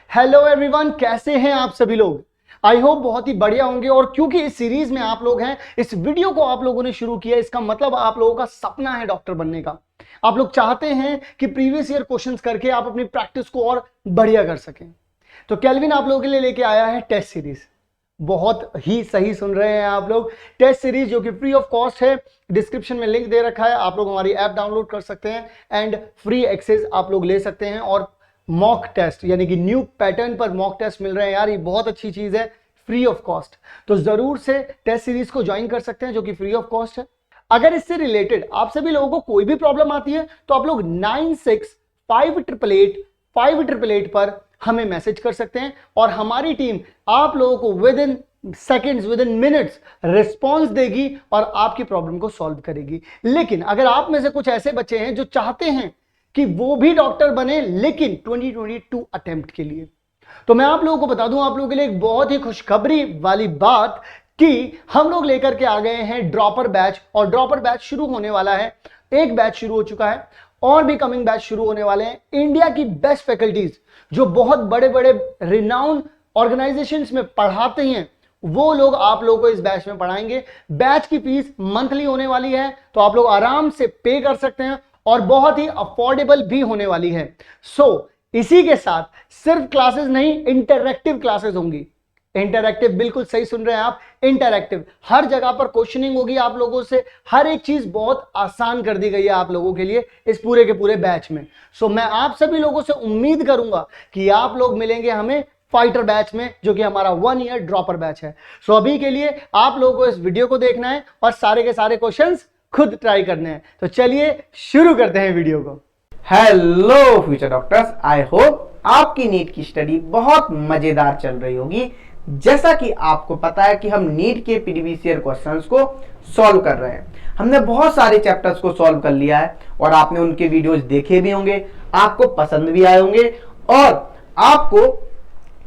Hello everyone, कैसे हैं आप सभी लोग। आई होप बहुत ही बढ़िया होंगे। और क्योंकि इस सीरीज में आप लोग हैं, इस वीडियो को आप लोगों ने शुरू किया, इसका मतलब आप लोगों का सपना है डॉक्टर बनने का। आप लोग चाहते हैं कि प्रीवियस ईयर क्वेश्चंस करके आप अपनी प्रैक्टिस को और बढ़िया कर सकें। तो केल्विन आप लोगों के लिए लेके आया है टेस्ट सीरीज। बहुत ही सही सुन रहे हैं आप लोग। टेस्ट सीरीज जो कि फ्री ऑफ कॉस्ट है, डिस्क्रिप्शन में लिंक दे रखा है, आप लोग हमारी ऐप डाउनलोड कर सकते हैं एंड फ्री एक्सेस आप लोग ले सकते हैं। और मॉक टेस्ट यानी कि न्यू पैटर्न पर मॉक टेस्ट मिल रहे हैं यार, ये बहुत अच्छी चीज है, फ्री ऑफ कॉस्ट। तो जरूर से टेस्ट सीरीज को ज्वाइन कर सकते हैं जो कि फ्री ऑफ कॉस्ट है। अगर इससे रिलेटेड आप सभी लोगों को कोई भी प्रॉब्लम आती है तो आप लोग 9658885888 पर हमें मैसेज कर सकते हैं और हमारी टीम आप लोगों को with in seconds, with in minutes response देगी और आपकी प्रॉब्लम को सॉल्व करेगी। लेकिन अगर आप में से कुछ ऐसे बच्चे हैं जो चाहते हैं कि वो भी डॉक्टर बने लेकिन 2022 अटेम्प्ट के लिए, तो मैं आप लोगों को बता दूं, आप लोगों के लिए एक बहुत ही खुशखबरी वाली बात कि हम लोग लेकर के आ गए हैं ड्रॉपर बैच। और ड्रॉपर बैच शुरू होने वाला है, एक बैच शुरू हो चुका है और भी कमिंग बैच शुरू होने वाले हैं। इंडिया की बेस्ट फैकल्टीज जो बहुत बड़े बड़े रिनाउंड ऑर्गेनाइजेशंस में पढ़ाते हैं, वो लोग आप लोगों को इस बैच में पढ़ाएंगे। बैच की फीस मंथली होने वाली है, तो आप लोग आराम से पे कर सकते हैं और बहुत ही अफोर्डेबल भी होने वाली है। इसी के साथ सिर्फ क्लासेस नहीं, इंटरैक्टिव क्लासेस होंगी। इंटरैक्टिव, बिल्कुल सही सुन रहे हैं आप, इंटरैक्टिव। हर जगह पर क्वेश्चनिंग होगी आप लोगों से, हर एक चीज बहुत आसान कर दी गई है आप लोगों के लिए इस पूरे के पूरे बैच में। मैं आप सभी लोगों से उम्मीद करूंगा कि आप लोग मिलेंगे हमें फाइटर बैच में, जो कि हमारा 1 ईयर ड्रॉपर बैच है। अभी के लिए आप लोगों को इस वीडियो को देखना है और सारे के सारे क्वेश्चंस खुद ट्राई करने हैं। तो चलिए शुरू करते हैं वीडियो को। Hello future doctors, I hope आपकी नीट की स्टडी बहुत मजेदार चल रही होगी। जैसा कि आपको पता है कि हम नीट के प्रीवियस ईयर क्वेश्चंस को सॉल्व कर रहे हैं। हमने बहुत सारे चैप्टर्स को सॉल्व कर लिया है और आपने उनके वीडियोस देखे भी होंगे, आपको पसंद भी आए होंगे और आपको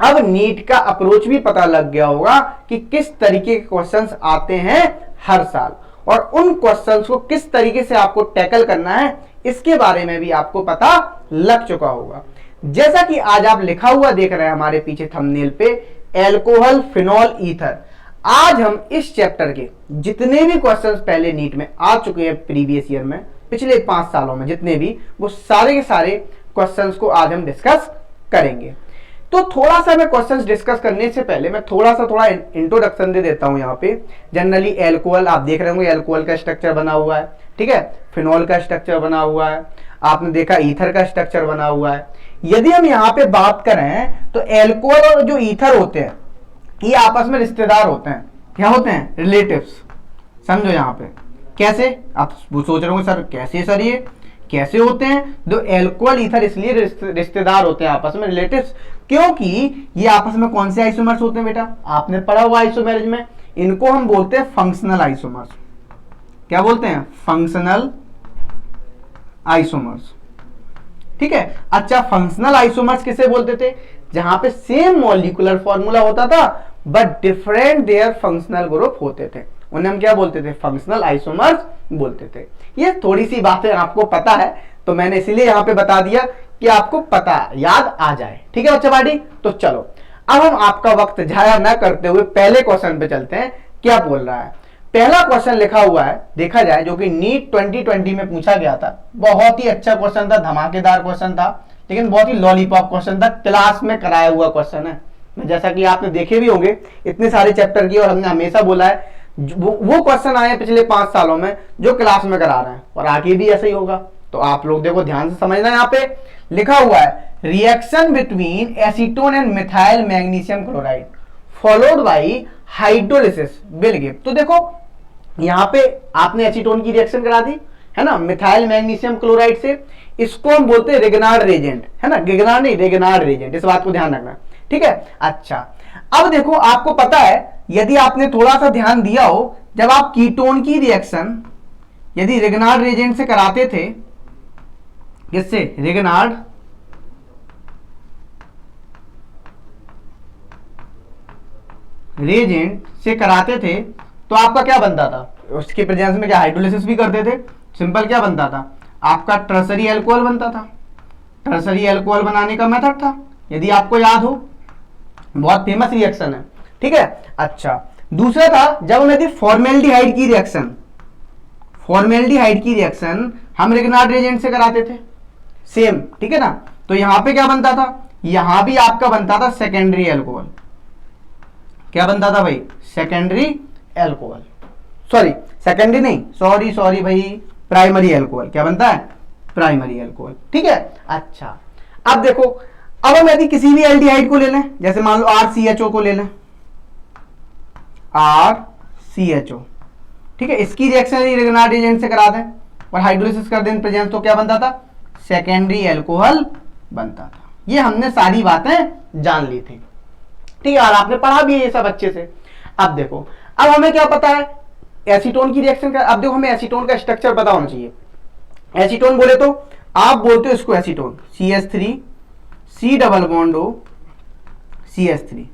अब नीट का अप्रोच भी पता लग गया होगा कि किस तरीके के क्वेश्चंस आते हैं हर साल और उन क्वेश्चंस को किस तरीके से आपको टैकल करना है, इसके बारे में भी आपको पता लग चुका होगा। जैसा कि आज आप लिखा हुआ देख रहे हैं हमारे पीछे थंबनेल पे, एल्कोहल फिनॉल ईथर। आज हम इस चैप्टर के जितने भी क्वेश्चंस पहले नीट में आ चुके हैं प्रीवियस ईयर में, पिछले 5 सालों में जितने भी, वो सारे के सारे क्वेश्चंस को आज हम डिस्कस करेंगे। तो थोड़ा सा मैं क्वेश्चंस डिस्कस करने से पहले मैं थोड़ा इंट्रोडक्शन दे देता हूं। यहाँ पे जनरली एल्कोहल आप देख रहे होंगे, एल्कोहल का स्ट्रक्चर बना हुआ है, ठीक है, फिनॉल का स्ट्रक्चर बना हुआ है, आपने देखा ईथर का स्ट्रक्चर बना हुआ है। यदि हम यहाँ पे बात करें तो एल्कोहल और जो ईथर होते हैं ये आपस में रिश्तेदार होते हैं। क्या होते हैं? रिलेटिव्स। समझो यहाँ पे कैसे, आप सोच रहे होंगे सर कैसे, सर ये कैसे होते हैं? दो एल्कोहल ईथर इसलिए रिश्तेदार होते हैं आपस में, रिलेटिव्स, क्योंकि ये आपस में कौन से आइसोमर्स होते हैं बेटा? आपने पढ़ा हुआ आइसोमेरिज में, इनको हम बोलते हैं फंक्शनल आइसोमर्स। क्या बोलते हैं? फंक्शनल आइसोमर्स, ठीक है। अच्छा, फंक्शनल आइसोमर्स किसे बोलते थे? जहां पे सेम मॉलिक्यूलर फॉर्मूला होता था but different their functional group होते थे, उन्हें हम क्या बोलते थे? फंक्शनल आइसोमर्स बोलते थे। ये थोड़ी सी बातें आपको पता है तो मैंने इसीलिए यहां पे बता दिया कि आपको पता याद आ जाए, ठीक है बच्चा पार्टी। तो चलो अब हम आपका वक्त जाया ना करते हुए पहले क्वेश्चन पे चलते हैं। क्या बोल रहा है? पहला क्वेश्चन लिखा हुआ है, देखा जाए, जो कि नीट 2020 में पूछा गया था। बहुत ही अच्छा क्वेश्चन था, धमाकेदार क्वेश्चन था, लेकिन बहुत ही लॉलीपॉप क्वेश्चन था, क्लास में कराया हुआ क्वेश्चन है। जैसा कि आपने देखे भी होंगे इतने सारे चैप्टर की, और हमने हमेशा बोला है वो क्वेश्चन आए पिछले 5 सालों में जो क्लास में करा रहे हैं और आगे भी ऐसा ही होगा। तो आप लोग देखो ध्यान से समझना, यहाँ पे लिखा हुआ है reaction between acetone and methyl magnesium chloride followed by hydrolysis will give. तो देखो यहाँ पे आपने एसीटोन की रिएक्शन करा दी है ना मिथाइल मैग्नीशियम क्लोराइड से, इसको हम बोलते हैं रेगनार्ड रेजेंट, है ना, गिगनार्ड नहीं, रेगनार्ड रेजेंट, इस बात को ध्यान रखना, ठीक है। अच्छा, अब देखो आपको पता है, यदि आपने थोड़ा सा ध्यान दिया हो, जब आप कीटोन की रिएक्शन यदि रेगनार्ड रेजेंट से कराते थे, किससे? रेगनार्ड रेजेंट से कराते थे तो आपका क्या बनता था? उसके प्रेजेंस में क्या हाइड्रोलिसिस भी करते थे, सिंपल क्या बनता था? आपका टर्सरी अल्कोहल बनता था। टर्सरी अल्कोहल बनाने का मेथड था, यदि आपको याद हो, बहुत फेमस रिएक्शन है, ठीक है। अच्छा, दूसरा था जब हम यदि फॉर्मेल्डिहाइड की रिएक्शन हम रिग्नार्ड रिएजेंट से कराते थे, सेम, ठीक है ना। तो यहां पे क्या बनता था, यहां भी आपका बनता था सेकेंडरी एल्कोहल। क्या बनता था भाई, सेकेंडरी एल्कोहल, सॉरी सेकेंडरी नहीं, सॉरी भाई, प्राइमरी एल्कोहल। क्या बनता है, प्राइमरी एल्कोहल, ठीक है। अच्छा, अब देखो, अब हम यदि किसी भी एल्डिहाइड को ले लें, जैसे मान लो RCHO को ले लें, RCHO, ठीक है, इसकी रिएक्शन रिग्नार्ड एजेंट से करा दें और हाइड्रोलिसिस कर दें प्रेजेंस, तो क्या बनता था, सेकेंडरी एल्कोहल बनता था। ये हमने सारी बातें जान ली थी, ठीक है, और आपने पढ़ा भी है ये सब अच्छे से। अब देखो, अब हमें क्या पता है एसीटोन की रिएक्शन का। अब देखो, हमें एसीटोन का स्ट्रक्चर पता होना चाहिए। एसीटोन बोले तो आप बोलते हो इसको acetone, CH3 C double bond O CH3,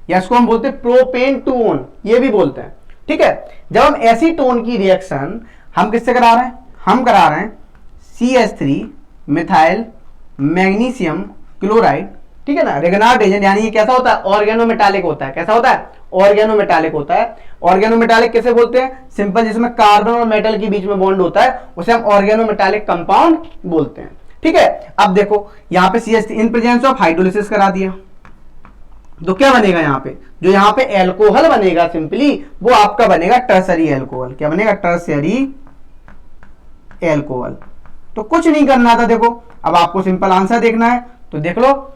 या इसको हम बोलते हैं प्रोपेन टू ओन, ये भी बोलते हैं, ठीक है। जब हम एसीटोन की रिएक्शन हम किससे करा रहे हैं, हम करा रहे हैं CH3 मिथाइल मैग्नीशियम क्लोराइड, ठीक है ना, रिग्नार्ड एजेंट, यानी ये कैसा होता है, ऑर्गेनोमेटालिक होता है। कैसा होता है, ऑर्गेनोमेटालिक होता है। ऑर्गेनोमेटालिक कैसे बोलते हैं, सिंपल, जिसमें कार्बन और मेटल के बीच में बॉन्ड होता है उसे हम ऑर्गेनोमेटालिक कंपाउंड बोलते हैं, ठीक है। अब देखो यहाँ पे CH3 in presence of hydrolysis करा दिया, तो क्या बनेगा यहाँ पे, जो यहाँ पे एल्कोहल बनेगा सिंपली, वो आपका बनेगा टर्सरी एल्कोहल। क्या बनेगा, टर्सरी एल्कोहल। तो कुछ नहीं करना था, देखो अब आपको सिंपल आंसर देखना है, तो देख लो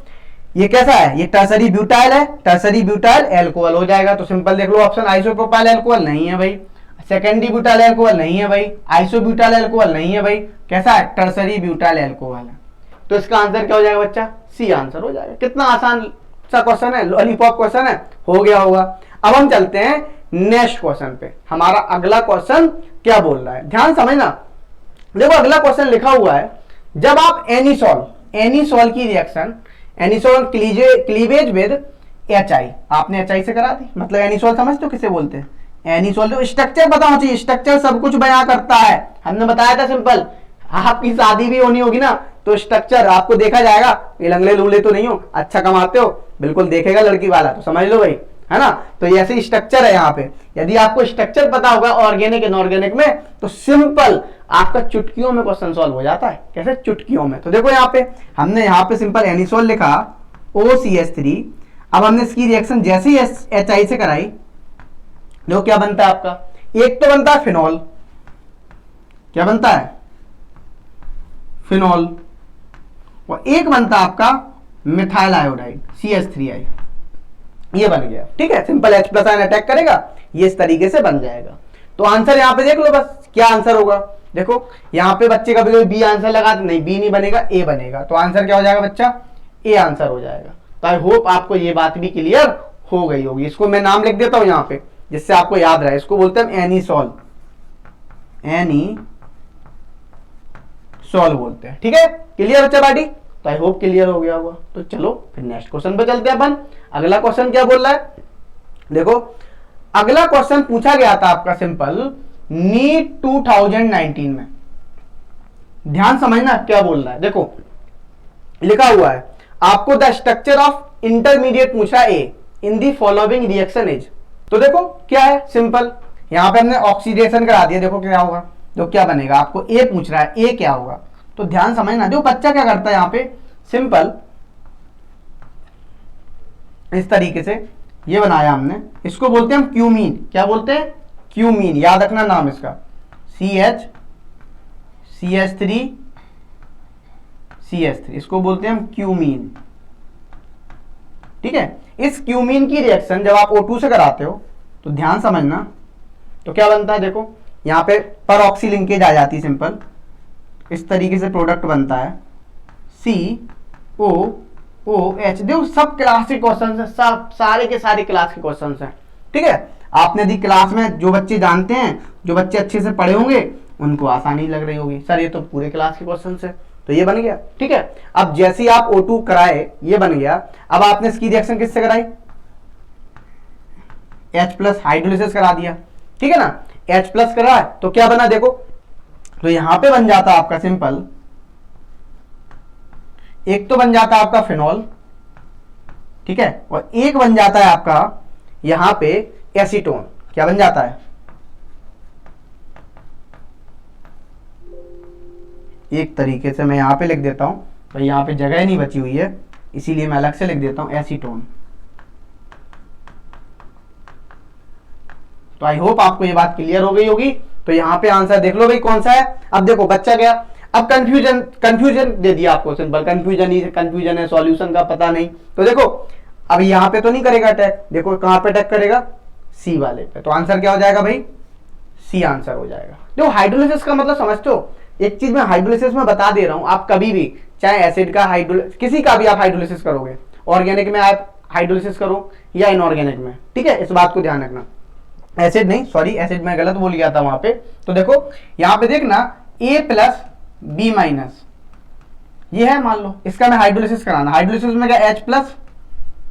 ये कैसा है, ये टर्सरी ब्यूटाइल है, टर्सरी ब्यूटाइल एल्कोहल हो जाएगा। तो सिंपल देख लो ऑप्शन, आइसोप्रोपाइल एल्कोहल नहीं है भाई, सेकेंडरी ब्यूटाइल एल्कोहल नहीं है भाई, आइसोब्यूटाइल एल्कोहल नहीं है भाई, कैसा है, टर्सरी ब्यूटाइल एल्कोहल है। तो इसका आंसर क्या हो जाएगा बच्चा, C आंसर हो जाएगा। कितना आसान सा क्वेश्चन है, लॉलीपॉप क्वेश्चन है, हो गया होगा। अब हम चलते हैं नेक्स्ट क्वेश्चन पे। हमारा अगला क्वेश्चन क्या बोल रहा है, ध्यान समझना। देखो अगला क्वेश्चन लिखा हुआ है, जब आप एनीसॉल की रिएक्शन, एनीसॉल क्लीवेज विद HI, आपने HI से करा दी, मतलब एनीसॉल समझते हो किसे बोलते हैं, एनीसॉल। तो स्ट्रक्चर बताना चाहिए, स्ट्रक्चर सब कुछ बयां करता है, हमने बताया था सिंपल। आपकी शादी भी होनी होगी ना, तो स्ट्रक्चर आपको देखा जाएगा, ये लंगले लूले तो नहीं हो, अच्छा कमाते हो, बिल्कुल देखेगा लड़की वाला, तो समझ लो भाई, है ना। तो ऐसे स्ट्रक्चर है यहाँ पे, यदि आपको स्ट्रक्चर पता होगा ऑर्गेनिक इनऑर्गेनिक में, तो सिंपल आपका चुटकियों में क्वेश्चन सॉल्व हो जाता है। कैसे, चुटकियों में। तो देखो यहाँ पे हमने यहाँ पे सिंपल एनीसॉल लिखा OCH3, अब हमने इसकी रिएक्शन जैसे ही HI से कराई, देखो क्या बनता है आपका, एक तो बनता है फिनॉल, क्या बनता है, फिनॉल, और एक बनता है आपका मिथाइल आयोडाइड CH3I, ये बन गया, ठीक है। सिंपल H+ आयन अटैक करेगा, ये इस तरीके से बन जाएगा। तो आंसर यहाँ पे देख लो बस, क्या आंसर होगा। देखो यहाँ पे बच्चे कभी कभी B आंसर लगाते, नहीं B नहीं बनेगा, A बनेगा। तो आंसर क्या हो जाएगा बच्चा, A आंसर हो जाएगा। तो आई होप आपको ये बात भी क्लियर हो गई होगी। इसको मैं नाम लिख देता हूं यहाँ पे, जिससे आपको याद रहे। इसको बोलते हैं एनीसॉल, एनीसॉल बोलते हैं, ठीक है। क्लियर बच्चा पार्टी, तो आई होप क्लियर हो गया होगा। तो चलो फिर नेक्स्ट क्वेश्चन पे चलते हैं अपन। अगला क्वेश्चन क्या बोल रहा है, देखो अगला क्वेश्चन पूछा गया था आपका सिंपल नीट 2019 में। ध्यान समझना क्या बोल रहा है। देखो लिखा हुआ है आपको द स्ट्रक्चर ऑफ इंटरमीडिएट पूछा ए इन दी फॉलोइंग रिएक्शन इज। तो देखो क्या है, सिंपल यहां पे हमने ऑक्सीडेशन करा दिया। देखो क्या होगा, तो क्या बनेगा, आपको ए पूछ रहा है, ए क्या होगा। तो ध्यान समझना, जो बच्चा क्या करता है यहाँ पे सिंपल इस तरीके से ये बनाया हमने, इसको बोलते हैं हम क्यूमीन। क्या बोलते हैं, क्यूमीन, याद रखना नाम इसका, CH3 इसको बोलते हैं हम क्यूमीन, ठीक है। इस क्यूमीन की रिएक्शन जब आप O2 से कराते हो तो ध्यान समझना, तो क्या बनता है, देखो यहाँ पे पर ऑक्सी लिंकेज आ जाती है, सिंपल इस तरीके से प्रोडक्ट बनता है COOH। देखो सब क्लास के क्वेश्चन है, सब सारे के सारे क्लास के क्वेश्चन हैं, ठीक है। आपने यदि क्लास में जो बच्चे जानते हैं, जो बच्चे अच्छे से पढ़े होंगे, उनको आसानी लग रही होगी, सर ये तो पूरे क्लास के क्वेश्चन है। तो ये बन गया, ठीक है। अब जैसे ही आप O2 कराए, ये बन गया। अब आपने इसकी रिएक्शन किससे कराई, H+ हाइड्रोलिसिस करा दिया, ठीक है ना। H+ करा तो क्या बना, देखो तो यहां पे बन जाता आपका सिंपल, एक तो बन जाता आपका फिनॉल, ठीक है, और एक बन जाता है आपका यहां पे एसीटोन। क्या बन जाता है? एक तरीके से मैं यहां पे लिख देता हूं, तो यहां पे जगह नहीं बची हुई है, इसीलिए मैं अलग से लिख देता हूं एसीटोन। तो आई होप आपको ये बात क्लियर हो गई होगी। तो यहाँ पे आंसर देख लो भाई कौन सा है। अब देखो बच्चा गया, अब कंफ्यूजन दे दिया आपको, सिंपल कंफ्यूजन है, सॉल्यूशन का पता नहीं। तो देखो अब यहाँ पे तो नहीं करेगा अटैक, देखो कहां पे अटैक करेगा? सी वाले पे। तो आंसर क्या हो जाएगा भाई? सी आंसर हो जाएगा। देखो हाइड्रोलिसिस का मतलब समझते हो, एक चीज मैं हाइड्रोलिसिस में बता दे रहा हूं, आप कभी भी चाहे एसिड का हाइड्रोलिसिस, किसी का भी आप हाइड्रोलिसिस करोगे, ऑर्गेनिक में आप हाइड्रोलिसिस करो या इनऑर्गेनिक में, ठीक है, इस बात को ध्यान रखना। एसिड नहीं, सॉरी एसिड में गलत बोल गया था वहां पे। तो देखो यहां पे देखना A प्लस B माइनस, ये है मान लो, इसका मैं हाइड्रोलिसिस कराना, हाइड्रोलिसिस में क्या H प्लस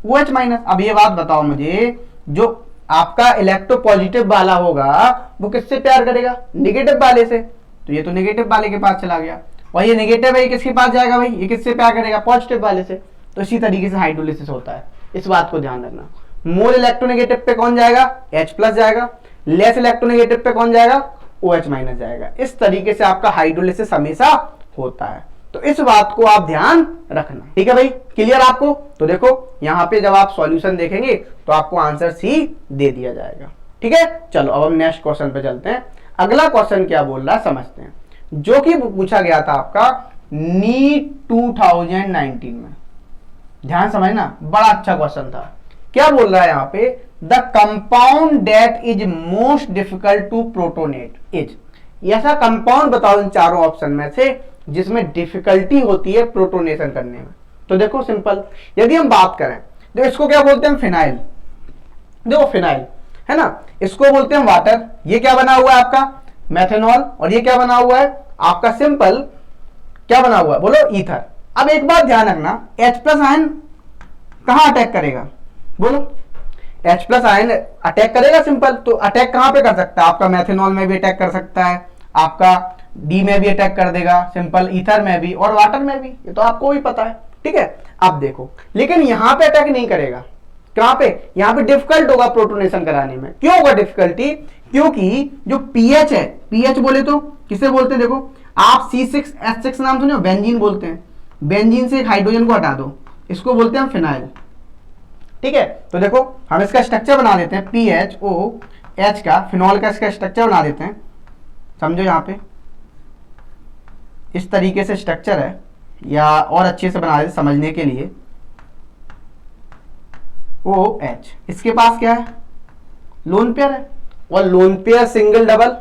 OH माइनस। अब ये बात बताओ मुझे, जो आपका इलेक्ट्रोपॉजिटिव वाला होगा वो किससे प्यार करेगा? नेगेटिव वाले से। तो ये तो नेगेटिव वाले के पास चला गया, और ये नेगेटिव है, ये किसके पास जाएगा भाई? ये किससे प्यार करेगा? पॉजिटिव वाले से। तो इसी तरीके से हाइड्रोलिसिस होता है, इस बात को ध्यान रखना। मोर इलेक्ट्रोनेगेटिव पे कौन जाएगा? H प्लस जाएगा, लेस इलेक्ट्रोनेगेटिव पे कौन जाएगा? OH माइनस जाएगा। इस तरीके से आपका हाइड्रोलिसिस हमेशा होता है, तो इस बात को आप ध्यान रखना, ठीक है भाई, क्लियर आपको? तो देखो यहाँ पे जब आप सॉल्यूशन देखेंगे तो आपको आंसर सी दे दिया जाएगा, ठीक है। चलो अब हम नेक्स्ट क्वेश्चन पे चलते हैं। अगला क्वेश्चन क्या बोल रहा है समझते हैं, जो कि पूछा गया था आपका नीट 2019 में। ध्यान समझना, बड़ा अच्छा क्वेश्चन था। क्या बोल रहा है यहाँ पे? The compound that is most difficult to protonate is. ऐसा कंपाउंड बताओ इन चारों ऑप्शन में से जिसमें डिफिकल्टी होती है प्रोटोनेशन करने में। तो देखो सिंपल, यदि हम बात करें, देखो इसको क्या बोलते हैं? फिनाइल। देखो फिनाइल है ना, इसको बोलते हैं वाटर। ये क्या बना हुआ है आपका? मेथेनॉल। और ये क्या बना हुआ है आपका? सिंपल क्या बना हुआ है? बोलो ईथर। अब एक बात ध्यान रखना, H प्लस आयन कहां अटैक करेगा? बोलो, H प्लस आयन अटैक करेगा सिंपल। तो अटैक कहां पे कर सकता है? आपका मेथेनॉल में भी अटैक कर सकता है, आपका डी में भी अटैक कर देगा सिंपल, ईथर में भी और वाटर में भी, ये तो आपको भी पता है, ठीक है। अब देखो, लेकिन यहां पे अटैक नहीं करेगा। कहां पे? यहां पे डिफिकल्ट होगा प्रोटोनेशन कराने में। क्यों होगा डिफिकल्टी? क्योंकि जो पीएच है, पीएच बोले तो किसे बोलते हैं? देखो आप C6H6 नाम सुने हो, बेंजीन बोलते हैं। बेंजीन से एक हाइड्रोजन को हटा दो, इसको बोलते हैं फिनाइल, ठीक है। तो देखो हम इसका स्ट्रक्चर बना देते हैं, PHOH का, फिनॉल का इसका स्ट्रक्चर बना देते हैं। समझो यहाँ पे इस तरीके से स्ट्रक्चर है, या और अच्छे से बना देते समझने के लिए। OH इसके पास क्या है? लोन पेयर है, और लोन पेयर सिंगल डबल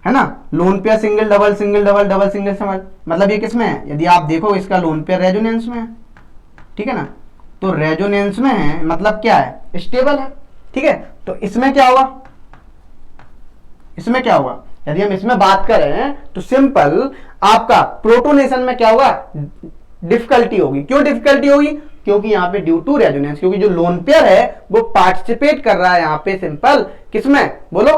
है ना, lone pair single double single double double single समझ, मतलब ये किसमें है? यदि आप देखो इसका लोन पेयर रेजोनेंस में है, ठीक है ना। तो रेजोनेंस में है मतलब क्या है? स्टेबल है, ठीक है। तो इसमें क्या होगा? इसमें क्या होगा? यदि हम इसमें बात करें तो सिंपल आपका प्रोटोनेशन में क्या होगा? डिफिकल्टी होगी। क्यों डिफिकल्टी होगी? क्योंकि यहाँ पे ड्यू टू रेजोनेंस, क्योंकि जो लोन पेयर है वो पार्टिसिपेट कर रहा है यहाँ पे सिंपल किसमें? बोलो,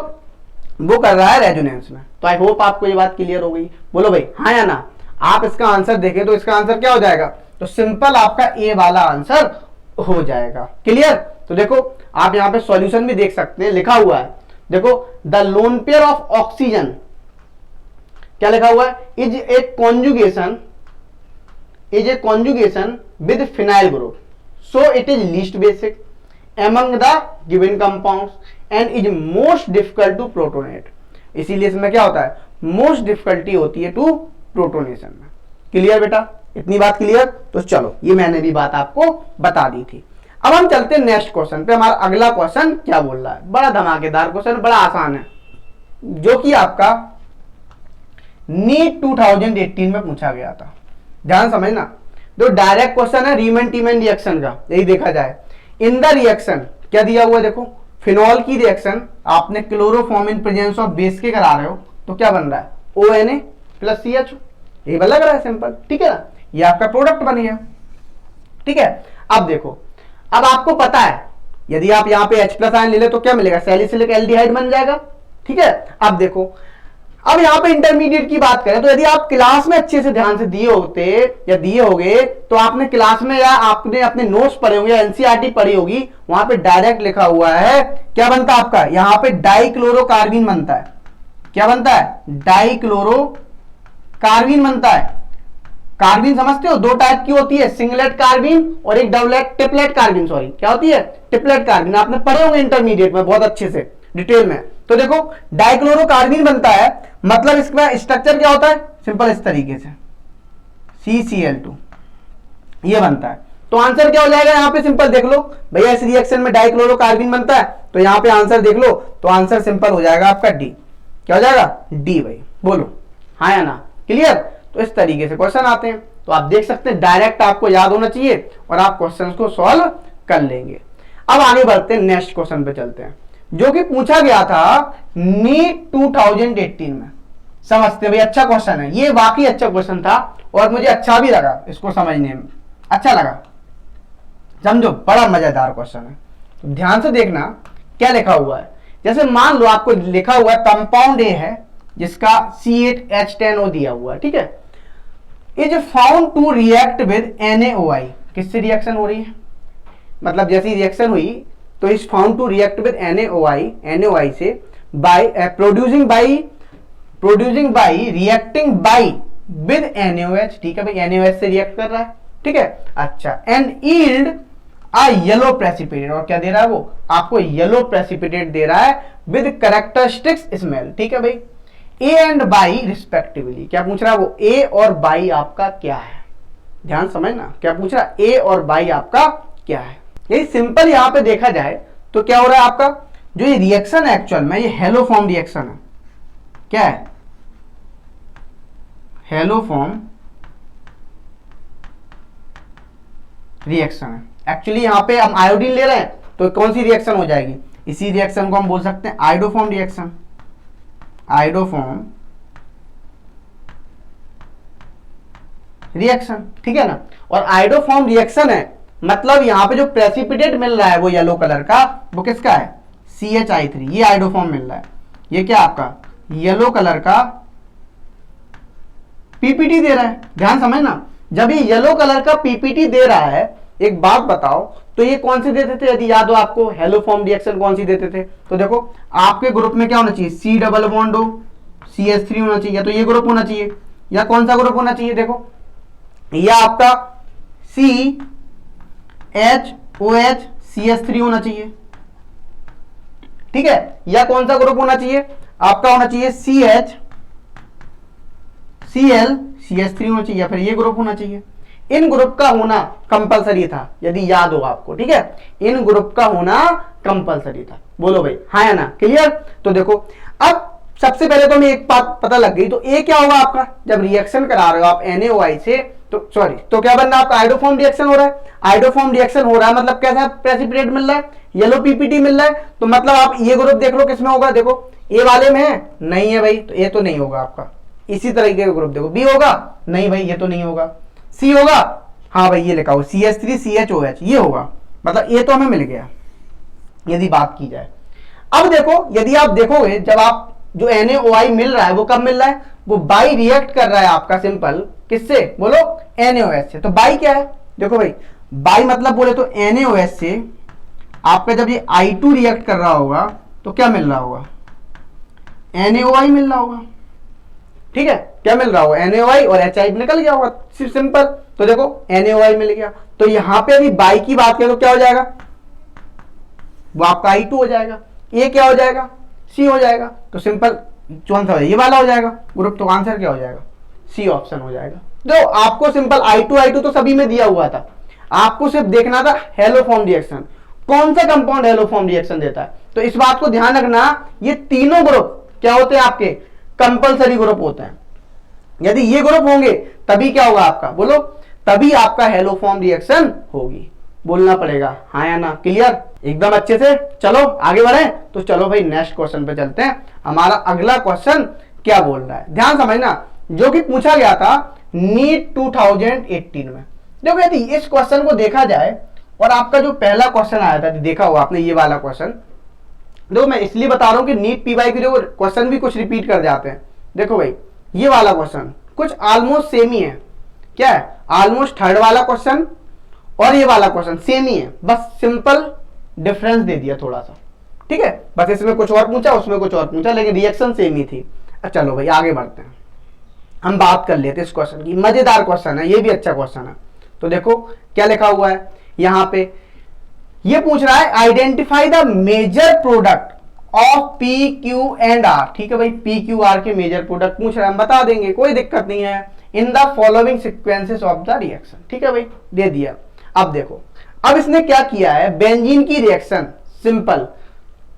वो कर रहा है रेजोनेंस में। तो आई होप आपको ये बात क्लियर हो गई। बोलो भाई हाँ या ना। आप इसका आंसर देखें तो इसका आंसर क्या हो जाएगा? तो सिंपल आपका ए वाला आंसर हो जाएगा, क्लियर। तो देखो आप यहाँ पे सॉल्यूशन भी देख सकते हैं, लिखा हुआ है, देखो the lone pair of oxygen, क्या लिखा हुआ है? Is a conjugation with phenyl group, so it is least basic among the given compounds and is most difficult to protonate। इसीलिए इसमें क्या होता है? मोस्ट डिफिकल्टी होती है टू प्रोटोनेशन में। क्लियर बेटा, इतनी बात क्लियर? तो चलो ये मैंने भी बात आपको बता दी थी। अब हम चलते हैं नेक्स्ट क्वेश्चन पे। हमारा अगला क्वेश्चन क्या बोल रहा है? बड़ा धमाकेदार क्वेश्चन, बड़ा आसान है, जो कि आपका नीट 2018 में पूछा गया था। ध्यान समझना, जो डायरेक्ट क्वेश्चन है रीमन टीमन रिएक्शन का, यही देखा जाए। इन द रिएक्शन क्या दिया हुआ है? देखो फिनॉल की रिएक्शन आपने chloroform in presence of base के करा रहे हो, तो क्या बन रहा है? ONA प्लस CH, ये लग रहा है सिंपल, ठीक है ना। ये आपका प्रोडक्ट बन गया, ठीक है। अब देखो, अब आपको पता है यदि आप यहाँ पे H प्लस आयन ले ले तो क्या मिलेगा? सैलिसिलिक एल्डिहाइड बन जाएगा, ठीक है। अब देखो अब यहाँ पे इंटरमीडिएट की बात करें तो यदि आप क्लास में अच्छे से ध्यान से दिए होते या दिए होगे तो आपने क्लास में या आपने अपने नोट्स पढ़े होंगे, एनसीईआरटी पढ़ी होगी, वहां पे डायरेक्ट लिखा हुआ है क्या बनता है आपका, यहाँ पे डाइक्लोरोकार्बिन बनता है। क्या बनता है? डाइक्लोरोकार्बिन बनता है। कार्बिन समझते हो, दो टाइप की होती है, सिंगलेट कार्बिन और एक डबलेट टिपलेट कार्बिन, सॉरी क्या होती है, टिपलेट कार्बिन। आपने पढ़े होंगे इंटरमीडिएट में बहुत अच्छे से डिटेल में। तो देखो डाइक्लोरोकार्बिन बनता है, मतलब इसका स्ट्रक्चर क्या होता है, सिंपल इस तरीके से CCl2 ये बनता है। तो आंसर क्या हो जाएगा यहाँ पे, सिंपल देख लो भैया, इस रिएक्शन में डाइक्लोरोकार्बिन बनता है, तो यहाँ पे आंसर देख लो, तो आंसर सिंपल हो जाएगा आपका डी। क्या हो जाएगा? डी भाई, बोलो हाँ या ना, क्लियर। तो इस तरीके से क्वेश्चन आते हैं, तो आप देख सकते हैं डायरेक्ट आपको याद होना चाहिए और आप क्वेश्चंस को सॉल्व कर लेंगे। अब आगे बढ़ते हैं, नेक्स्ट क्वेश्चन पे चलते हैं, जो कि पूछा गया था नीट 2018 में। समझते भाई, अच्छा क्वेश्चन है ये, वाकई अच्छा क्वेश्चन था और मुझे अच्छा भी लगा इसको समझने में, अच्छा लगा, समझो बड़ा मजेदार क्वेश्चन है। तो ध्यान से देखना क्या लिखा हुआ है। जैसे मान लो आपको लिखा हुआ है कंपाउंड ए है जिसका C8H10O दिया हुआ है, ठीक है, is found to react with NaOI। किससे रिएक्शन हो रही है, मतलब जैसी रिएक्शन हुई तो is found to react with NaOI से by producing by reacting by with NaOH। ठीक है भाई, NaOH से रिएक्ट कर रहा है, ठीक है, अच्छा, and yield a yellow precipitate, और क्या दे रहा है वो आपको, येलो प्रेसिपिटेट दे रहा है विद कैरेक्टरिस्टिक्स स्मेल। ठीक है भाई, ए एंड बाई रिस्पेक्टिवली। क्या पूछ रहा है वो, ए और बाई आपका क्या है, ध्यान समझना क्या पूछ रहा है, ए और बाई आपका क्या है। यही सिंपल यहां पे देखा जाए तो क्या हो रहा है आपका, जो ये रिएक्शन है एक्चुअल में ये हेलोफॉर्म रिएक्शन है। क्या है? हेलोफॉर्म रिएक्शन है। एक्चुअली यहां पे हम आयोडीन ले रहे हैं तो कौन सी रिएक्शन हो जाएगी, इसी रिएक्शन को हम बोल सकते हैं आयोडोफॉर्म रिएक्शन, आयोडोफॉर्म रिएक्शन, ठीक है ना। और आयोडोफॉर्म रिएक्शन है मतलब यहां पे जो प्रेसिपिटेट मिल रहा है वो येलो कलर का, वो किसका है, CHI3, ये आयोडोफॉर्म मिल रहा है। ये क्या आपका येलो कलर का PPT दे रहा है, ध्यान समझना, जब ये येलो कलर का PPT दे रहा है, एक बात बताओ तो ये कौन सी देते थे, यदि याद हो आपको हेलोफॉर्म रिएक्शन कौन सी देते थे, तो देखो आपके ग्रुप में क्या होना चाहिए, C डबल बॉन्ड हो, CH3 होना चाहिए, तो ये ग्रुप होना चाहिए, या कौन सा ग्रुप होना चाहिए, देखो या आपका CHOH CH3 होना चाहिए, ठीक है, या कौन सा ग्रुप होना चाहिए आपका, होना चाहिए CHCl CH3 होना चाहिए, या फिर ये ग्रुप होना चाहिए। इन ग्रुप का होना कंपलसरी था, यदि याद हो आपको, ठीक है, इन ग्रुप का होना कंपलसरी था। बोलो भाई हाँ या ना, क्लियर। तो देखो अब सबसे पहले तो हमें एक बात पता लग गई, तो ए क्या होगा आपका, जब रिएक्शन करा रहे हो आप NaOI से, तो सॉरी, तो क्या बन रहा है आपका, आयोडोफॉर्म रिएक्शन हो रहा है। आयोडोफॉर्म रिएक्शन हो रहा है मतलब कैसा प्रेसिपिटेट मिल रहा है, येलो PPT मिल रहा है, तो मतलब आप ये ग्रुप देख लो किसमें होगा, देखो ए वाले में है, नहीं है भाई, तो ए तो नहीं होगा आपका। इसी तरीके का ग्रुप देखो, बी होगा, नहीं भाई ये तो नहीं होगा, सी होगा, हाँ भाई ये लिखा हो CH3 CHOH, ये होगा, मतलब ये तो हमें मिल गया यदि बात की जाए। अब देखो यदि आप देखोगे, जब आप जो NaOI मिल रहा है वो कब मिल रहा है, वो बाई रिएक्ट कर रहा है आपका, सिंपल किससे, बोलो NaOH से। तो बाई क्या है, देखो भाई बाई मतलब बोले तो NaOH से आपका जब ये I2 रिएक्ट कर रहा होगा तो क्या मिल रहा होगा, NaOI मिल रहा होगा, ठीक है, क्या मिल रहा होगा, NaOI, और HI निकल गया होगा, सिर्फ सिंपल। तो देखो NaOI मिल गया, तो यहां पे अभी बाई की बात करें तो क्या हो जाएगा, वो आपका I2 हो जाएगा, ये क्या हो जाएगा, C हो जाएगा। तो सिंपल कौन सा ये वाला हो जाएगा ग्रुप, तो आंसर क्या हो जाएगा, C ऑप्शन हो जाएगा। तो आपको सिंपल I2 तो सभी में दिया हुआ था, आपको सिर्फ देखना था हेलोफॉर्म रिएक्शन, कौन सा कंपाउंड हेलोफॉर्म रिएक्शन देता है। तो इस बात को ध्यान रखना, ये तीनों ग्रुप क्या होते हैं आपके, कंपलसरी ग्रुप होते हैं। यदि ये ग्रुप होंगे तभी क्या होगा आपका, बोलो, तभी आपका हेलोफॉर्म रिएक्शन होगी। बोलना पड़ेगा हाँ या ना, क्लियर, एकदम अच्छे से। चलो आगे बढ़े, तो चलो भाई नेक्स्ट क्वेश्चन पे चलते हैं। हमारा अगला क्वेश्चन क्या बोल रहा है, ध्यान समझना, जो कि पूछा गया था नीट 2018 में। देखो यदि इस क्वेश्चन को देखा जाए और आपका जो पहला क्वेश्चन आया था, देखा हुआ आपने ये वाला क्वेश्चन, देखो मैं इसलिए बता रहा हूं कि नीट PY के जो क्वेश्चन भी कुछ रिपीट कर जाते हैं। देखो भाई ये वाला क्वेश्चन कुछ ऑलमोस्ट सेम ही है, क्या है ऑलमोस्ट थर्ड वाला क्वेश्चन और ये वाला क्वेश्चन सेम ही है, बस सिंपल डिफरेंस दे दिया थोड़ा सा, ठीक है। बस इसमें कुछ और पूछा उसमें कुछ और पूछा, लेकिन रिएक्शन सेम ही थी। चलो भाई आगे बढ़ते हैं, हम बात कर लेते हैं इस क्वेश्चन की। मजेदार क्वेश्चन है, ये भी अच्छा क्वेश्चन है। तो देखो क्या लिखा हुआ है यहां पे, ये पूछ रहा है identify the major product of P Q and R. ठीक है भाई, पी क्यू आर के मेजर प्रोडक्ट पूछ रहा है, हम बता देंगे, कोई दिक्कत नहीं है। In the following sequences of the reaction, ठीक है भाई, दे दिया। अब देखो, अब इसने क्या किया है, बेंजीन की रिएक्शन सिंपल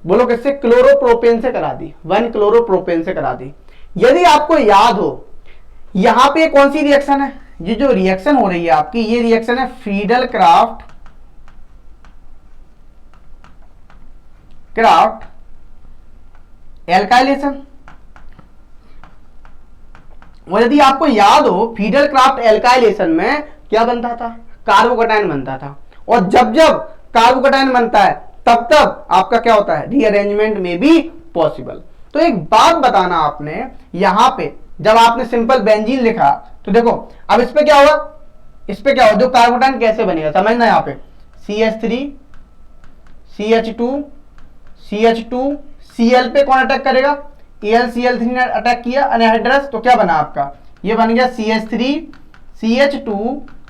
बोलो किससे, क्लोरोप्रोपेन से करा दी, 1 क्लोरोप्रोपेन से करा दी। यदि आपको याद हो यहां पे कौन सी रिएक्शन है, ये जो रिएक्शन हो रही है आपकी, ये रिएक्शन है फ्रीडल क्राफ्ट एल्काइलेशन। और यदि आपको याद हो फ्रीडल क्राफ्ट एल्काइलेशन में क्या बनता था, कार्बोकैटायन बनता था। और जब जब कार्बोकैटायन बनता है तब तब आपका क्या होता है, रीअरेंजमेंट में भी पॉसिबल। तो एक बात बताना आपने, यहां पे जब आपने सिंपल बेंजीन लिखा तो देखो अब इस पे क्या हुआ, इस पे क्या हुआ, जो कार्बोकैटायन कैसे बनेगा समझना। यहां पे CH3 CH2 CH2 Cl पे कौन अटैक करेगा, AlCl3 ने अटैक किया अनहाइड्रस, तो क्या बना आपका, ये बन गया CH3 CH2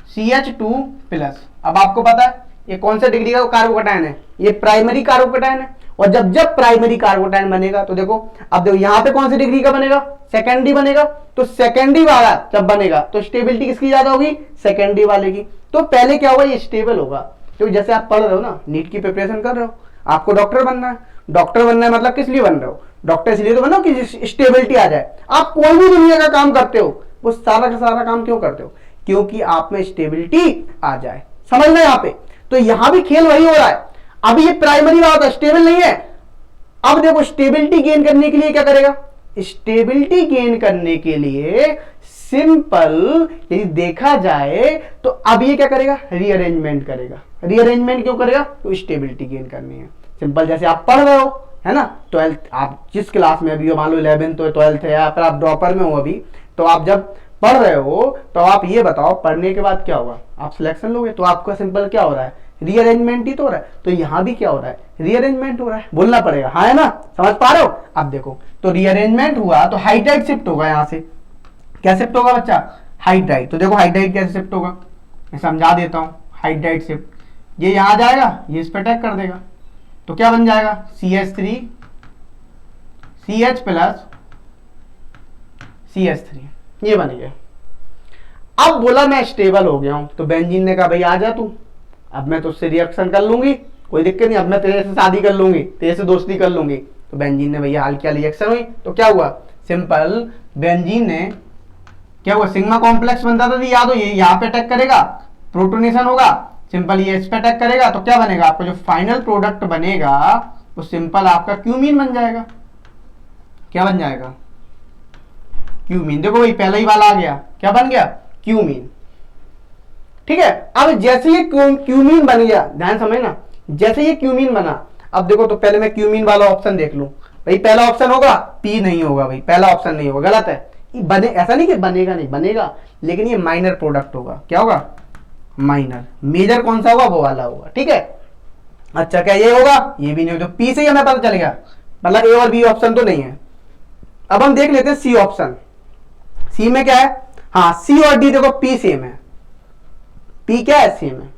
CH2 प्लस। अब आपको पता है ये कौन सा डिग्री का कार्बोकैटायन है, ये प्राइमरी कार्बोकैटायन है। और जब जब प्राइमरी कार्बोकैटायन बनेगा तो देखो, अब देखो यहां पे कौन सी डिग्री का बनेगा, सेकेंडरी बनेगा। तो सेकेंडरी वाला जब बनेगा तो स्टेबिलिटी किसकी ज्यादा होगी, सेकेंडरी वाले की। तो पहले क्या होगा, ये स्टेबल होगा। तो जैसे आप पढ़ रहे हो ना, नीट की प्रिपरेशन कर रहे हो, आपको डॉक्टर बनना है, डॉक्टर बनना है मतलब किस लिए बन रहे हो, डॉक्टर इसलिए तो बनो कि स्टेबिलिटी आ जाए। आप कोई भी दुनिया का काम करते हो वो सारा का सारा काम क्यों करते हो, क्योंकि आप में स्टेबिलिटी आ जाए, समझना यहाँ पे। तो यहां भी खेल वही हो रहा है। अभी ये प्राइमरी वाला था, स्टेबल नहीं है। अब देखो स्टेबिलिटी गेन करने के लिए क्या करेगा, स्टेबिलिटी गेन करने के लिए सिंपल यदि देखा जाए तो अब ये क्या करेगा, रीअरेंजमेंट करेगा। रीअरेंजमेंट क्यों करेगा, तो स्टेबिलिटी गेन करनी है। सिंपल जैसे आप पढ़ रहे हो है ना, 12th आप जिस क्लास में अभी हो, मान लो 11th तो 12th है, या फिर आप ड्रॉपर में हो अभी, तो आप जब पढ़ रहे हो तो आप ये बताओ पढ़ने के बाद क्या होगा, आप सिलेक्शन लोगे। तो आपका सिंपल क्या हो रहा है, रीअरेंजमेंट ही तो हो रहा है। तो यहां भी क्या हो रहा है, रीअरेंजमेंट हो रहा है, बोलना पड़ेगा, हाँ है ना, समझ पा रहे हो। अब देखो तो रीअरेंजमेंट हुआ तो हाइड्राइड शिफ्ट होगा, यहां से क्या शिफ्ट होगा बच्चा, हाइड्राइड। तो देखो हाइड्राइड कैसे शिफ्ट होगा, मैं समझा देता हूं। हाइड्राइड शिफ्ट, ये यहां जाएगा, ये इस पर अटैक कर देगा, तो क्या बन जाएगा, CH3 CH प्लस CH3, ये बन गया। अब बोला मैं स्टेबल हो गया हूं, तो बेंजीन ने कहा भाई आ जा तू, अब मैं तुझसे रिएक्शन कर लूंगी, कोई दिक्कत नहीं, अब मैं तेरे से शादी कर लूंगी, तेरे से दोस्ती कर लूंगी। तो बेंजीन ने भैया हाल क्या रिएक्शन हुई, तो क्या हुआ, सिंपल बेंजीन ने क्या हुआ, सिग्मा कॉम्प्लेक्स बनता था, याद हो, ये यहाँ पे अटैक करेगा, प्रोटोनेशन होगा, सिंपल ये इस पे अटैक करेगा, तो क्या बनेगा आपका जो फाइनल प्रोडक्ट बनेगा वो सिंपल आपका क्यूमीन बन जाएगा। क्या बन जाएगा, क्यूमीन। देखो भाई पहला ही वाला आ गया, क्या बन गया, क्यूमीन। ठीक है, अब जैसे ये क्यूमीन बन गया, ध्यान समझना, जैसे ये क्यूमीन बना, अब देखो तो पहले मैं क्यूमीन वाला ऑप्शन देख लूं भाई, पहला ऑप्शन होगा, पी नहीं होगा भाई, पहला ऑप्शन नहीं होगा, गलत है। बने ऐसा नहीं कि बनेगा नहीं, बनेगा, लेकिन ये माइनर प्रोडक्ट होगा। क्या होगा, माइनर। मेजर कौन सा होगा, वो वाला होगा। ठीक है, अच्छा क्या ये होगा, ये भी नहीं होगा, तो पी से ही हमें पता चल गया, मतलब ए और बी ऑप्शन तो नहीं है। अब हम देख लेते हैं सी ऑप्शन, सी में क्या है, हाँ सी और डी देखो पी सेम है, पी क्या है, सेम है।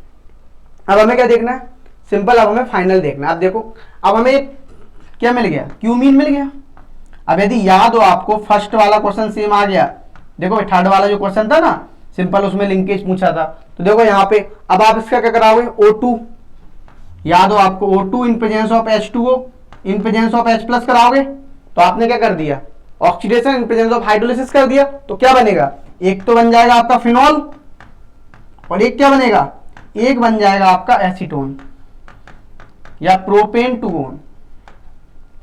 अब हमें क्या देखना है, सिंपल अब हमें फाइनल देखना है। अब देखो अब हमें क्या मिल गया, क्यूमीन मिल गया। अब यदि याद हो आपको फर्स्ट वाला क्वेश्चन सेम आ गया, देखो थर्ड वाला जो क्वेश्चन था ना सिंपल, उसमें लिंकेज पूछा था, तो देखो यहाँ पे अब आप इसका क्या कराओगे, O2, याद हो आपको O2 in presence of H2O in presence of H plus कराओगे, तो आपने क्या कर दिया, oxidation in presence of hydrolysis कर दिया, तो क्या बनेगा, एक तो बन जाएगा आपका फिनॉल और एक क्या बनेगा, एक बन जाएगा आपका एसीटोन या प्रोपेन टू गोन,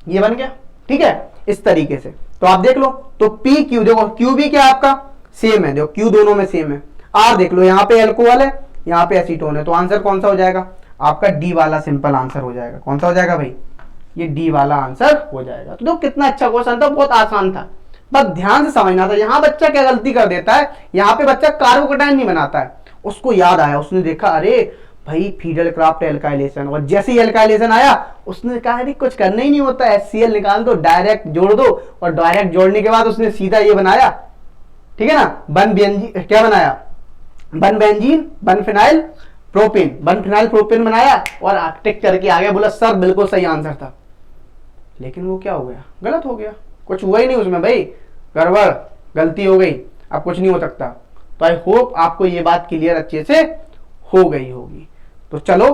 ये बन गया। ठीक है, इस तरीके से तो आप देख लो, तो पी क्यू देखो, क्यू भी क्या आपका सेम है, देखो क्यू दोनों में सेम है। आर देख लो, यहाँ पे एल्कोहल है, यहाँ पे एसीटोन है, तो आंसर कौन सा हो जाएगा आपका, डी वाला सिंपल आंसर हो जाएगा। कौन सा हो जाएगा भाई, ये डी वाला आंसर हो जाएगा। तो देखो कितना अच्छा क्वेश्चन था, बहुत आसान था, बस ध्यान से समझना था। यहाँ बच्चा क्या गलती कर देता है, यहाँ पे बच्चा कार्बोकेटायन नहीं बनाता है, उसको याद आया, उसने देखा अरे भाई फीडल क्राफ्ट एल्काइलेशन, और जैसे ही एल्काइलेशन आया उसने कहा अरे कुछ करना ही नहीं होता, HCl निकाल दो, डायरेक्ट जोड़ दो, और डायरेक्ट जोड़ने के बाद उसने सीधा ये बनाया, ठीक है ना, बन बेंजीन, क्या बनाया, बन बेंजीन बन फिनाइल प्रोपेन, बन फिनाइल प्रोपेन बनाया और टिक करके आ गया, बोला सर बिल्कुल सही आंसर था। लेकिन वो क्या हो गया, गलत हो गया, कुछ हुआ ही नहीं उसमें भाई, गड़बड़, गलती हो गई, अब कुछ नहीं हो सकता। तो आई होप आपको ये बात क्लियर अच्छे से हो गई होगी। तो चलो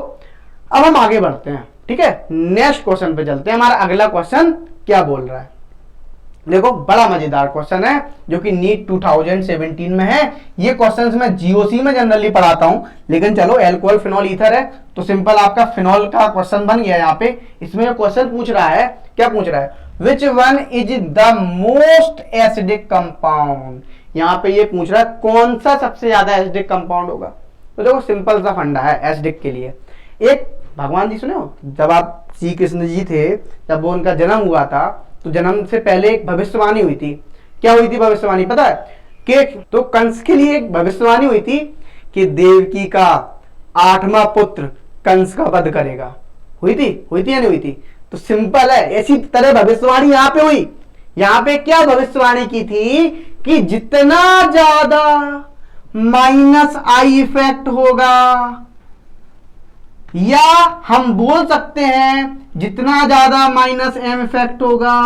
अब हम आगे बढ़ते हैं, ठीक है, नेक्स्ट क्वेश्चन पे चलते हैं। हमारा अगला क्वेश्चन क्या बोल रहा है, देखो बड़ा मजेदार क्वेश्चन है जो कि नीट 2017 में है। ये क्वेश्चंस मैं जीओसी में जनरली पढ़ाता हूं, लेकिन चलो अल्कोहल फिनॉल ईथर है तो सिंपल आपका फिनॉल का क्वेश्चन बन गया। यहाँ पे इसमें क्वेश्चन पूछ रहा है, क्या पूछ रहा है, which one is the most acidic compound. यहाँ पे ये पूछ रहा है कौन सा सबसे ज्यादा एसिडिक कंपाउंड होगा। तो देखो सिंपल सा फंडा है एसिडिक के लिए। एक भगवान जी सुने हो, जब आप श्री कृष्ण जी थे, जब वो उनका जन्म हुआ था तो जन्म से पहले एक भविष्यवाणी हुई थी। क्या हुई थी भविष्यवाणी पता है, कि तो कंस के लिए एक भविष्यवाणी हुई थी कि देवकी का 8वां पुत्र कंस का वध करेगा। हुई थी या नहीं हुई थी। तो सिंपल है, ऐसी तरह भविष्यवाणी यहाँ पे हुई। यहाँ पे क्या भविष्यवाणी की थी कि जितना ज्यादा माइनस आई इफेक्ट होगा, या हम बोल सकते हैं जितना ज्यादा माइनस एम इफेक्ट होगा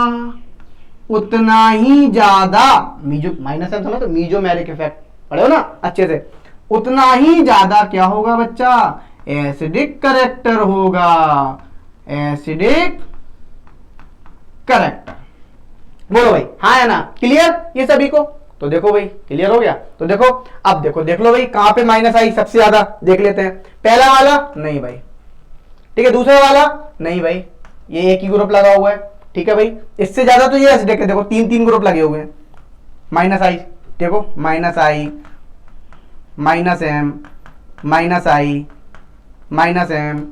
उतना ही ज्यादा मीजो, माइनस एम समझ तो मीजोमेरिक इफेक्ट पढ़े हो ना अच्छे से, उतना ही ज्यादा क्या होगा बच्चा, एसिडिक करेक्टर होगा, एसिडिक करेक्टर। बोलो भाई हाँ या ना, क्लियर ये सभी को। तो देखो भाई क्लियर हो गया। तो देखो अब देखो, देख लो भाई कहां पे माइनस आई सबसे ज्यादा, देख लेते हैं। पहला वाला नहीं भाई, ठीक है, दूसरा वाला नहीं भाई, ये एक ही ग्रुप लगा हुआ है, ठीक है भाई। इससे ज्यादा तो ये एसिडिक है, देखो तीन ग्रुप लगे हुए हैं। माइनस आई, देखो माइनस आई, माइनस एम, माइनस आई, माइनस एम,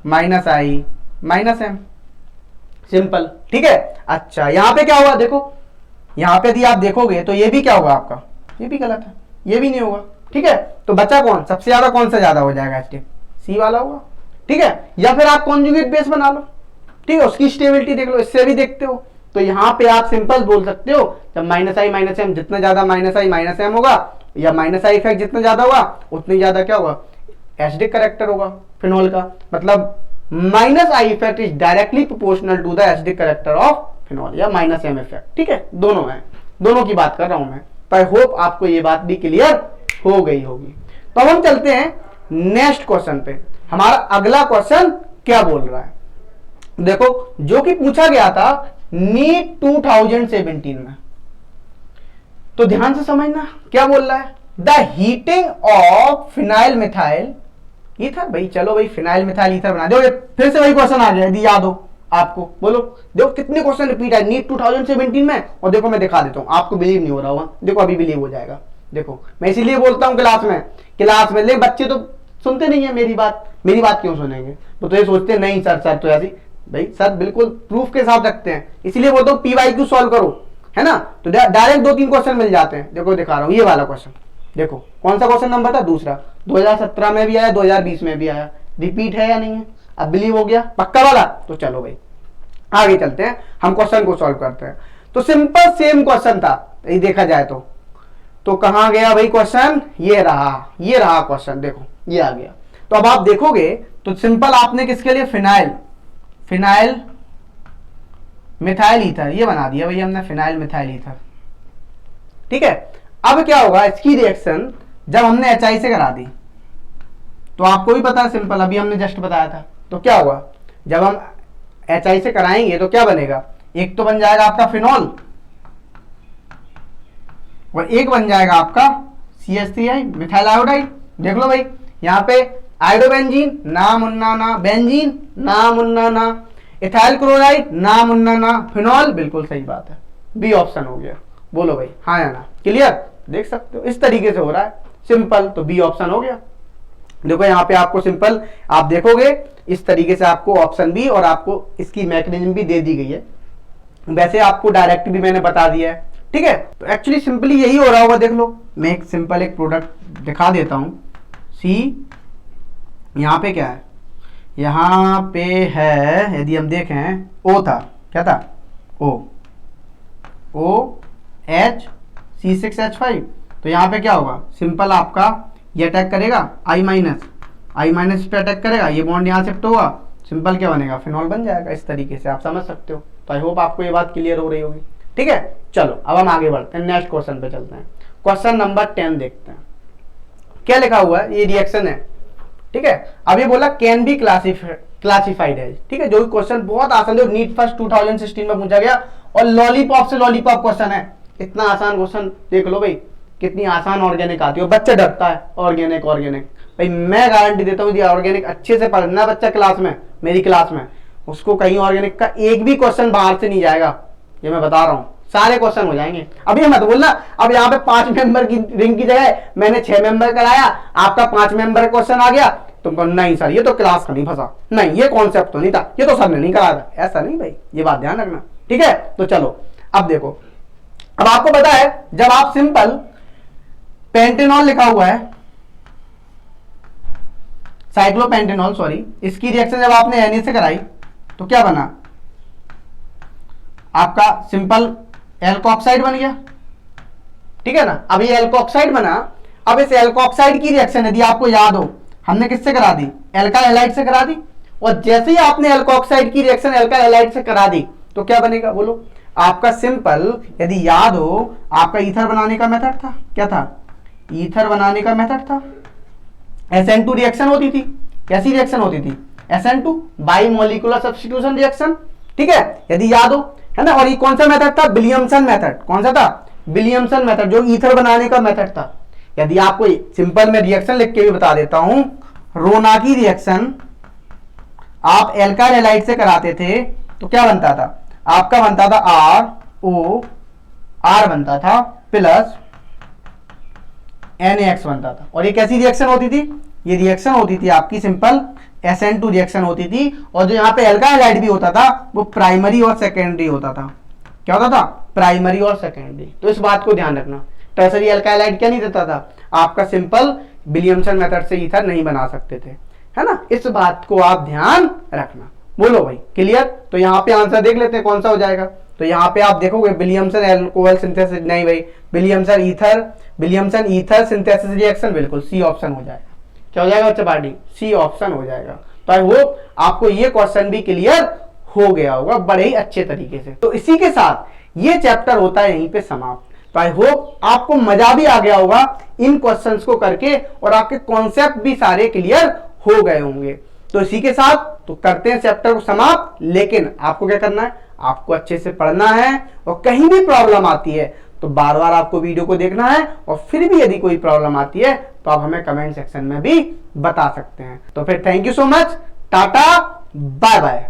माइनस आई, माइनस एम, सिंपल, ठीक है। अच्छा यहां पे क्या हुआ, देखो यहां पे यदि आप देखोगे तो ये भी क्या होगा आपका, ये भी गलत है, ये भी नहीं होगा, ठीक है। तो बचा कौन, सबसे ज्यादा कौन सा ज्यादा हो जाएगा, एसिडिक सी वाला होगा, ठीक है। या फिर आप कॉन्जुगेट बेस बना लो, ठीक है, उसकी स्टेबिलिटी देख लो, इससे भी देखते हो। तो यहाँ पे आप सिंपल बोल सकते हो जब माइनस आई माइनस एम, जितना ज्यादा माइनस आई माइनस एम होगा, या माइनस आई इफेक्ट जितना ज्यादा होगा उतनी ज्यादा क्या होगा, एसिडिक करेक्टर होगा फिनॉल का। मतलब minus I effect is directly proportional to the acidic character of phenol, या माइनस एम इफेक्ट, ठीक है, दोनों है, दोनों की बात कर रहा हूं मैं। तो आई होप आपको ये बात भी क्लियर हो गई होगी। तो अब हम चलते हैं नेक्स्ट क्वेश्चन पे। हमारा अगला क्वेश्चन क्या बोल रहा है, देखो जो कि पूछा गया था नीट 2017 में। तो ध्यान से समझना क्या बोल रहा है, the heating of phenyl methyl ether. भाई चलो भाई फिनाइल मिथाइल ईथर बना दो, फिर से वही क्वेश्चन आ गया यदि याद हो आपको, बोलो। देखो कितने क्वेश्चन रिपीट है नीट 2017 में, और देखो मैं दिखा देता हूं, आपको बिलीव नहीं हो रहा होगा, देखो अभी बिलीव हो जाएगा। देखो मैं इसीलिए बोलता हूं क्लास में, लेकिन बच्चे तो सुनते नहीं है मेरी बात क्यों सुनेंगे, वो तो ये सोचते हैं नहीं सर तो ऐसी, भाई सर बिल्कुल प्रूफ के साथ रखते हैं, इसीलिए बोलता हूं PYQ सॉल्व करो, है ना। तो डायरेक्ट 2-3 क्वेश्चन मिल जाते हैं। देखो दिखा रहा हूं ये वाला क्वेश्चन, देखो कौन सा क्वेश्चन नंबर था, दूसरा, 2017 में भी आया, 2020 में भी आया, रिपीट है या नहीं है, अब बिलीव हो गया पक्का वाला। तो चलो भाई आगे चलते हैं, हम क्वेश्चन को सॉल्व करते हैं। तो सिंपल सेम क्वेश्चन था, ये देखा जाए तो कहां गया भाई क्वेश्चन, ये रहा क्वेश्चन, देखो ये आ गया। तो अब आप देखोगे तो सिंपल आपने किसके लिए फिनाइल मिथाइल ईथर ये बना दिया भाई हमने, फिनाइल मिथाइल ईथर, ठीक है। अब क्या होगा इसकी रिएक्शन जब हमने HI से करा दी, तो आपको भी पता है सिंपल, अभी हमने जस्ट बताया था। तो क्या होगा जब हम HI से कराएंगे तो क्या बनेगा, एक तो बन जाएगा आपका फिनॉल और एक बन जाएगा आपका CH3I मिथाइल आयोडाइड। देख लो भाई यहाँ पे आयोडोबेंजीन ना मुन्ना ना, बेंजीन ना मुन्ना ना, इथाइल क्लोराइड ना मुन्ना ना, फिनॉल बिल्कुल सही बात है, बी ऑप्शन हो गया। बोलो भाई हाँ या ना, क्लियर, देख सकते हो इस तरीके से हो रहा है सिंपल, तो बी ऑप्शन हो गया। देखो यहाँ पे आपको सिंपल आप देखोगे इस तरीके से आपको ऑप्शन बी और आपको इसकी मैकेनिज्म भी दे दी गई है। वैसे आपको डायरेक्ट भी मैंने बता दिया है, ठीक है, तो एक्चुअली सिंपली यही हो रहा होगा। देख लो, मैं एक सिंपल एक प्रोडक्ट दिखा देता हूं। सी यहां पे क्या है, यहां पे है, यदि हम देखें ओ था, क्या था, ओ एच C6H5, तो यहां पे क्या होगा, सिंपल आपका ये अटैक करेगा I माइनस पे अटैक करेगा, ये बॉन्ड यहां शिफ्ट होगा, सिंपल क्या बनेगा, फिनॉल बन जाएगा। इस तरीके से आप समझ सकते हो। तो आई होप आपको ये बात क्लियर हो रही होगी। ठीक है, चलो अब हम आगे बढ़ते हैं, नेक्स्ट क्वेश्चन पे चलते हैं। क्वेश्चन नंबर 10 देखते हैं क्या लिखा हुआ है। ये रिएक्शन है, ठीक है। अब ये बोला कैन बी क्लासिफाइड है, ठीक है। जो क्वेश्चन बहुत आसान है, नीट फर्स्ट 2016 में पूछा गया और लॉलीपॉप से लॉलीपॉप क्वेश्चन है। इतना आसान क्वेश्चन देख लो भाई, कितनी आसान ऑर्गेनिक आती है। बच्चा डरता है ऑर्गेनिक भाई, मैं गारंटी देता हूँ ऑर्गेनिक अच्छे से पढ़ना बच्चा क्लास में, मेरी क्लास में, उसको कहीं ऑर्गेनिक का एक भी क्वेश्चन बाहर से नहीं जाएगा, ये मैं बता रहा हूँ। सारे क्वेश्चन हो जाएंगे। अब ये मत बोलना अब यहाँ पे 5 मेंबर की रिंग की जगह मैंने 6 मेंबर कराया, आपका 5 मेंबर क्वेश्चन आ गया, तुमको नहीं सर ये तो क्लास का नहीं फंसा, नहीं ये कॉन्सेप्ट तो नहीं था, ये तो सर ने नहीं कराया था। ऐसा नहीं भाई, ये बात ध्यान रखना, ठीक है। तो चलो अब देखो, अब आपको पता है जब आप सिंपल पेंटेनॉल लिखा हुआ है, साइक्लोपेंटेनॉल सॉरी, इसकी रिएक्शन जब आपने Na से कराई तो क्या बना, आपका सिंपल एल्कोक्साइड बन गया, ठीक है ना। अब ये एल्कोक्साइड बना, अब इस एल्कोक्साइड की रिएक्शन यदि आपको याद हो हमने किससे करा दी, एल्काइल हैलाइड से करा दी। और जैसे ही आपने एल्कोक्साइड की रिएक्शन एल्काइल हैलाइड से करा दी तो क्या बनेगा बोलो, आपका सिंपल यदि याद हो आपका ईथर बनाने का मेथड था, क्या था, ईथर बनाने का मेथड था। SN2 रिएक्शन होती थी, कैसी रिएक्शन होती थी, SN2 by molecular substitution reaction, ठीक है, यदि याद हो, है ना। और ये कौन सा मेथड था, विलियमसन मेथड। कौन सा था, विलियमसन मेथड, जो ईथर बनाने का मेथड था। यदि आपको सिंपल में रिएक्शन लिख के भी बता देता हूं, रोना की रिएक्शन आप एल्काइल हैलाइड से कराते थे तो क्या बनता था, आपका बनता था ROR बनता था प्लस NaX बनता था। और ये कैसी रिएक्शन होती थी, ये रिएक्शन होती थी आपकी सिंपल SN2 रिएक्शन होती थी। और जो यहाँ पे एल्काइल हैलाइड भी होता था वो प्राइमरी और सेकेंडरी होता था। क्या होता था, प्राइमरी और सेकेंडरी। तो इस बात को ध्यान रखना, टर्सरी एल्काइल हैलाइड क्या नहीं देता था, आपका सिंपल विलियमसन मेथड से ईथर नहीं बना सकते थे, है ना। इस बात को आप ध्यान रखना। बोलो भाई क्लियर। तो यहाँ पे आंसर देख लेते हैं कौन सा हो जाएगा। तो यहाँ पे आप देखोगे विलियमसन एल्कोहल सिंथेसिस, नहीं भाई विलियमसन ईथर सिंथेसिस रिएक्शन, बिल्कुल सी ऑप्शन हो जाएगा। क्या हो जाएगा बच्चा पार्टी, सी ऑप्शन हो जाएगा। तो आई होप आपको ये क्वेश्चन भी क्लियर हो गया होगा बड़े ही अच्छे तरीके से। तो इसी के साथ ये चैप्टर होता है यहीं पे समाप्त। तो आई होप आपको मजा भी आ गया होगा इन क्वेश्चंस को करके और आपके कॉन्सेप्ट भी सारे क्लियर हो गए होंगे। तो इसी के साथ तो करते हैं चैप्टर को समाप्त। लेकिन आपको क्या करना है, आपको अच्छे से पढ़ना है और कहीं भी प्रॉब्लम आती है तो बार बार आपको वीडियो को देखना है। और फिर भी यदि कोई प्रॉब्लम आती है तो आप हमें कमेंट सेक्शन में भी बता सकते हैं। तो फिर thank you so much, tata bye bye.